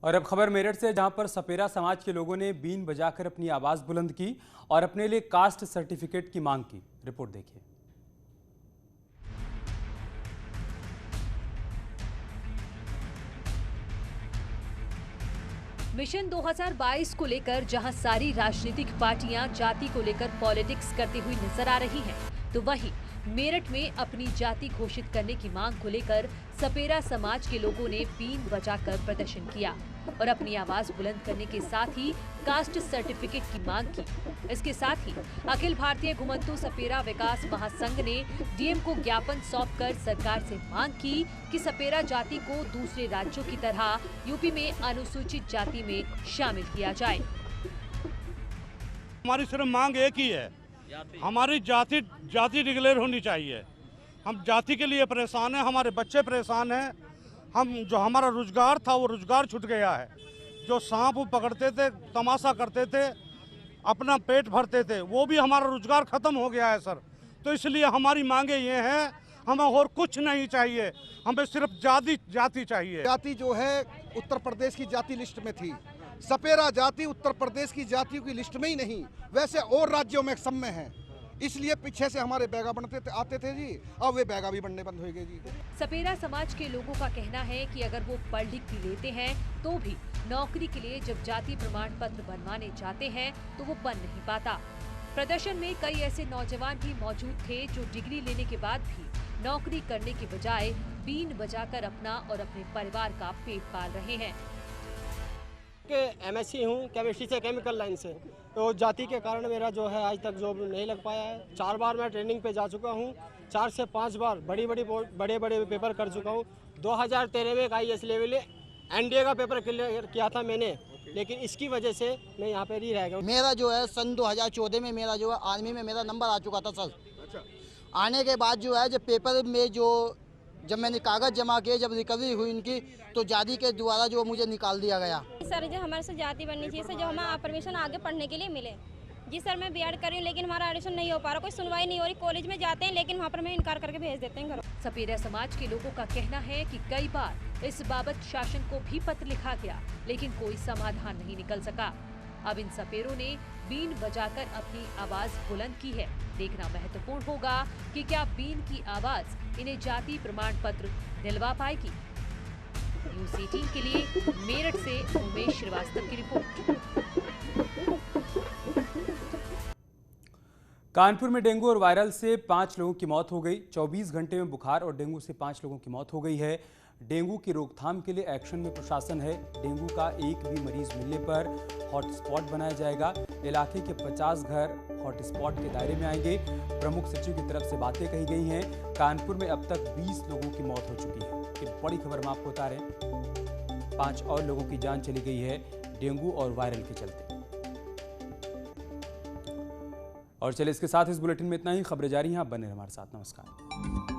और अब खबर मेरठ से, जहां पर सपेरा समाज के लोगों ने बीन बजाकर अपनी आवाज बुलंद की और अपने लिए कास्ट सर्टिफिकेट की मांग की। रिपोर्ट देखिए। मिशन 2022 को लेकर जहां सारी राजनीतिक पार्टियां जाति को लेकर पॉलिटिक्स करती हुई नजर आ रही हैं, तो वहीं मेरठ में अपनी जाति घोषित करने की मांग को लेकर सपेरा समाज के लोगों ने बीन बजाकर प्रदर्शन किया और अपनी आवाज बुलंद करने के साथ ही कास्ट सर्टिफिकेट की मांग की। इसके साथ ही अखिल भारतीय घुमंतु सपेरा विकास महासंघ ने डीएम को ज्ञापन सौंपकर सरकार से मांग की कि सपेरा जाति को दूसरे राज्यों की तरह यूपी में अनुसूचित जाति में शामिल किया जाए। हमारी सिर्फ मांग एक ही है, हमारी जाति डिक्लेयर होनी चाहिए। हम जाति के लिए परेशान हैं, हमारे बच्चे परेशान हैं। हम जो हमारा रोजगार था वो रोजगार छूट गया है। जो सांप पकड़ते थे, तमाशा करते थे, अपना पेट भरते थे, वो भी हमारा रोजगार खत्म हो गया है सर। तो इसलिए हमारी मांगे ये हैं, हमें और कुछ नहीं चाहिए, हमें सिर्फ जाति चाहिए। जाति जो है उत्तर प्रदेश की जाति लिस्ट में थी, सपेरा जाति उत्तर प्रदेश की जातियों की लिस्ट में ही नहीं, वैसे और राज्यों में सब में है। इसलिए पीछे से हमारे बैगा बनते आते थे जी, अब वे बैगा भी बनने बंद हो गए जी। सपेरा समाज के लोगों का कहना है कि अगर वो पढ़ लिख भी लेते हैं तो भी नौकरी के लिए जब जाति प्रमाण पत्र बनवाने जाते हैं तो वो बन नहीं पाता। प्रदर्शन में कई ऐसे नौजवान भी मौजूद थे जो डिग्री लेने के बाद भी नौकरी करने के बजाय बीन बजाकर अपना और अपने परिवार का पेट पाल रहे हैं। एमएससी हूँ केमिस्ट्री से, केमिकल लाइन से, तो जाति के कारण मेरा जो है आज तक जॉब नहीं लग पाया है। 4 बार मैं ट्रेनिंग पे जा चुका हूँ, 4 से 5 बार बड़े पेपर कर चुका हूँ। 2013 में एक IAS लेवल NDA का पेपर क्लियर किया था मैंने, लेकिन इसकी वजह से मैं यहाँ पे नहीं रह गया। मेरा जो है सन 2014 में मेरा जो है आर्मी में मेरा नंबर आ चुका था सर। अच्छा। आने के बाद जो है जब पेपर में जब मैंने कागज जमा किए, जब रिकवरी हुई इनकी, तो जाति के द्वारा जो मुझे निकाल दिया गया। सर जो हमारे से जाति बननी चाहिए सर, जो हमें परमिशन आगे पढ़ने के लिए मिले। जी सर, मैं बीएड कर रही हूँ लेकिन हमारा एडमिशन नहीं हो पा रहा, कोई सुनवाई नहीं हो रही। कॉलेज में जाते हैं लेकिन वहाँ पर हमें इनकार करके भेज देते हैं घर। सपेरा समाज के लोगों का कहना है कि कई बार इस बाबत शासन को भी पत्र लिखा गया, लेकिन कोई समाधान नहीं निकल सका। अब इन सपेरों ने बीन बजाकर अपनी आवाज बुलंद की है। देखना महत्वपूर्ण होगा कि क्या बीन की आवाज इन्हें जाति प्रमाण पत्र दिलवा पाएगी। न्यूज़ 18 के लिए मेरठ से उमेश श्रीवास्तव की रिपोर्ट। कानपुर में डेंगू और वायरल से 5 लोगों की मौत हो गई। 24 घंटे में बुखार और डेंगू से 5 लोगों की मौत हो गई है। डेंगू की रोकथाम के लिए एक्शन में प्रशासन है। डेंगू का एक भी मरीज मिलने पर हॉटस्पॉट बनाया जाएगा। इलाके के 50 घर हॉटस्पॉट के दायरे में आएंगे। प्रमुख सचिव की तरफ से बातें कही गई हैं। कानपुर में अब तक 20 लोगों की मौत हो चुकी है। एक बड़ी खबर हम आपको बता रहे हैं, 5 और लोगों की जान चली गई है डेंगू और वायरल के चलते। और चलिए इसके साथ इस बुलेटिन में इतना ही। खबरें जारी हैं, आप बने रहिए हमारे साथ। नमस्कार।